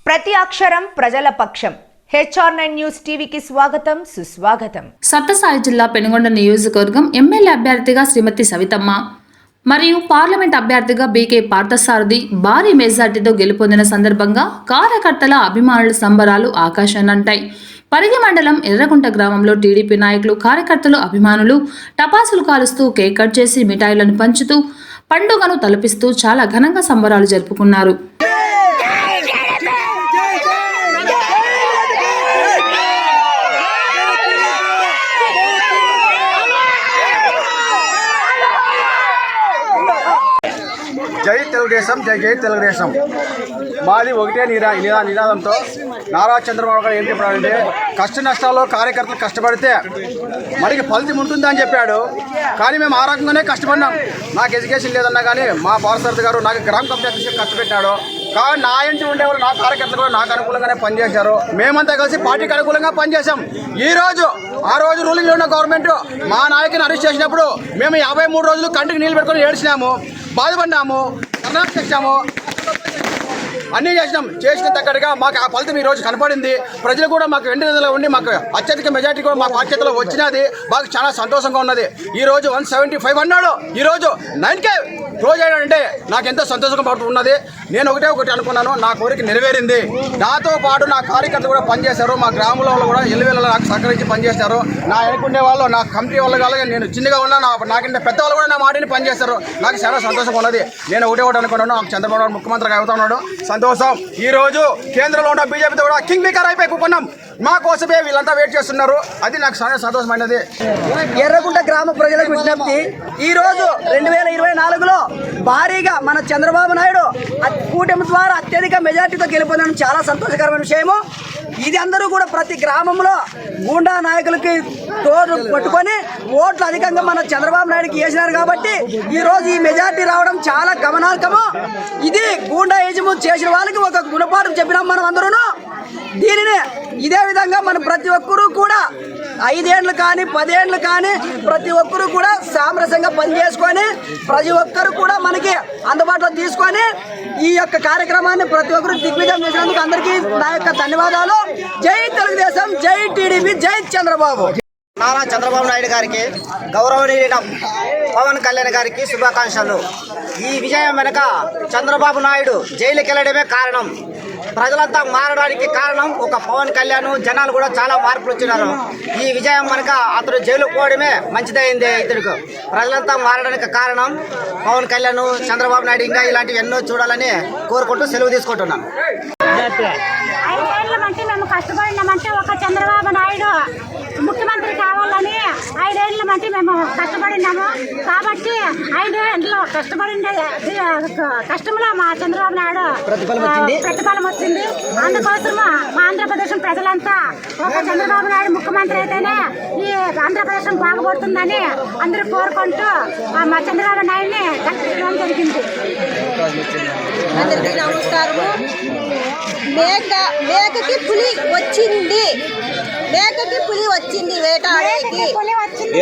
ప్రతి అక్షరం ప్రజల పక్షం. HR9 న్యూస్ టీవీకి స్వాగతం, సుస్వాగతం. సత్యసాయి జిల్లా పెనుగొండ నియోజకవర్గం ఎమ్మెల్యే అభ్యర్థిగా శ్రీమతి సవితమ్మ మరియు పార్లమెంట్ అభ్యర్థిగా బీకే పార్థసారథి భారీ మెజార్టీతో గెలుపొందిన సందర్భంగా కార్యకర్తల అభిమానుల సంబరాలు ఆకాశాన్నంటాయి. పరిగి మండలం ఎర్రగుంట గ్రామంలో టీడీపీ నాయకులు, కార్యకర్తలు, అభిమానులు టపాసులు కాలుస్తూ కేక్ కట్ చేసి మిఠాయిలను పంచుతూ పండుగను తలపిస్తూ చాలా ఘనంగా సంబరాలు జరుపుకున్నారు. జై తెలుగుదేశం, జై జై తెలుగుదేశం. మాది ఒకటే నినాదంతో నారా చంద్రబాబు గారు ఏం చెప్పాడంటే, కష్ట నష్టాల్లో కార్యకర్తలు కష్టపడితే మనకి ఫలితం ఉంటుందని చెప్పాడు. కానీ మేము ఆ రకంగానే కష్టపడినాం. నాకు ఎడ్యుకేషన్ లేదన్నా కానీ మా పార్థసారథి గారు నాకు గ్రామ పంచాయతీ కష్టపెట్టాడు. కానీ నా ఇంటి ఉండేవాళ్ళు నా కార్యకర్తలు కూడా నాకు అనుకూలంగానే పనిచేశారు. మేమంతా కలిసి పార్టీకి అనుకూలంగా పనిచేశాం. ఆ రోజు రూలింగ్లో ఉన్న గవర్నమెంట్ మా నాయకుని అరెస్ట్ చేసినప్పుడు మేము 53 రోజులు కంటికి నీళ్ళు పెట్టుకొని ఏడ్చినాము, బాధపడినాము, ధర్నాలు చేసాము, అన్నీ చేసిన తగ్గట్టుగా మాకు ఆ ఫలితం ఈ రోజు కనపడింది. ప్రజలు కూడా మాకు వెంటనే ఉండి మాకు అత్యధిక మెజార్టీ కూడా మా పార్టీలో వచ్చినది. మాకు చాలా సంతోషంగా ఉన్నది. ఈ రోజు 175 అన్నాడు, ఈ రోజు 9K క్లోజ్ అయ్యాడంటే నాకు ఎంతో సంతోషంగా ఉన్నది. నేను ఒకటి అనుకున్నాను, నా కోరిక నెరవేరింది. నాతో పాటు నా కార్యకర్తలు కూడా పనిచేశారు. మా గ్రామంలో వాళ్ళు కూడా ఎల్లువేళ నాకు సహకరించి పనిచేశారు. నా ఎన్నుకునే వాళ్ళు, నా కమిటీ వాళ్ళు కాదు, నేను చిన్నగా ఉన్నా, నాకంటే పెద్దవాళ్ళు కూడా నా మాటిని పనిచేశారు. నాకు చాలా సంతోషంగా ఉన్నది. నేను ఒకటి అనుకున్నాను, నాకు చంద్రబాబు నాయుడు ముఖ్యమంత్రిగా అవుతున్నాడు, సంతోషం. ఈ రోజు కేంద్రంలో ఉన్న బీజేపీతో కూడా కింగ్ మేకర్ అయిపోయి కూకున్నాం. మా కోసమే వీళ్ళంతా వెయిట్ చేస్తున్నారు. అది నాకు చాలా సంతోషమైనది. ఎర్రగుంట గ్రామ ప్రజలకు విజ్ఞప్తి, ఈ రోజు 2024లో భారీగా మన చంద్రబాబు నాయుడు కూటమి ద్వారా అత్యధిక మెజార్టీతో గెలుపొందడం చాలా సంతోషకరమైన విషయము. ఇది అందరూ కూడా ప్రతి గ్రామంలో గూండా నాయకులకి తోడు పట్టుకొని ఓట్లు అధికంగా మన చంద్రబాబు నాయుడుకి వేసినారు. కాబట్టి ఈ రోజు ఈ మెజార్టీ రావడం చాలా గమనార్హము. ఇది గూండా యజము చేసిన వాళ్ళకి ఒక గుణపాఠం చెప్పినాం మనం అందరూ. దీనిని ఇదే విధంగా మనం ప్రతి ఒక్కరూ కూడా 5 ఏళ్ళు కానీ 10 ఏళ్ళు కానీ ప్రతి ఒక్కరూ కూడా సామరస్యంగా పనిచేసుకొని ప్రతి ఒక్కరు కూడా మనకి అందుబాటులో తీసుకొని ఈ యొక్క కార్యక్రమాన్ని ప్రతి ఒక్కరు దిగ్విజయం చేసినందుకు అందరికీ నా యొక్క ధన్యవాదాలు. జై తెలుగుదేశం, జై టీడీపీ, జై చంద్రబాబు. నారా చంద్రబాబు నాయుడు గారికి, గౌరవనీయుల పవన్ కళ్యాణ్ గారికి శుభాకాంక్షలు. ఈ విజయం వెనక చంద్రబాబు నాయుడు జైలుకి వెళ్ళడమే కారణం. ప్రజలంతా మారడానికి కారణం ఒక పవన్ కళ్యాణ్. జనాలు కూడా చాలా మార్పులు వచ్చినారు. ఈ విజయం వెనక అతడు జైలుకు పోవడమే మంచిదైంది. ఇతడికి ప్రజలంతా మారడానికి కారణం పవన్ కళ్యాణ్, చంద్రబాబు నాయుడు. ఇంకా ఇలాంటివి ఎన్నో చూడాలని కోరుకుంటూ సెలవు తీసుకుంటున్నాను. 5 ఏళ్ళ మంటే మేము కష్టపడినామంటే ఒక చంద్రబాబు నాయుడు ముఖ్యమంత్రి కావాలని 5 ఏళ్ళ మంటే మేము కష్టపడినాము. కాబట్టి 5 ఏళ్ళు కష్టపడిన కష్టంలో మా చంద్రబాబు నాయుడు ప్రతిఫలం వచ్చింది. అందుకోసం మా ఆంధ్రప్రదేశ్ ప్రజలంతా ఒక చంద్రబాబు నాయుడు ముఖ్యమంత్రి అయితేనే ఈ ఆంధ్రప్రదేశ్ బాగుపడుతుందని అందరూ కోరుకుంటూ మా చంద్రబాబు నాయుడిని కల్పించడం జరిగింది. అందరికీ నమస్కారము. మేకకి పులి వచ్చింది, మేకకి పులి వచ్చింది, వేటాడేకి పులి వచ్చింది.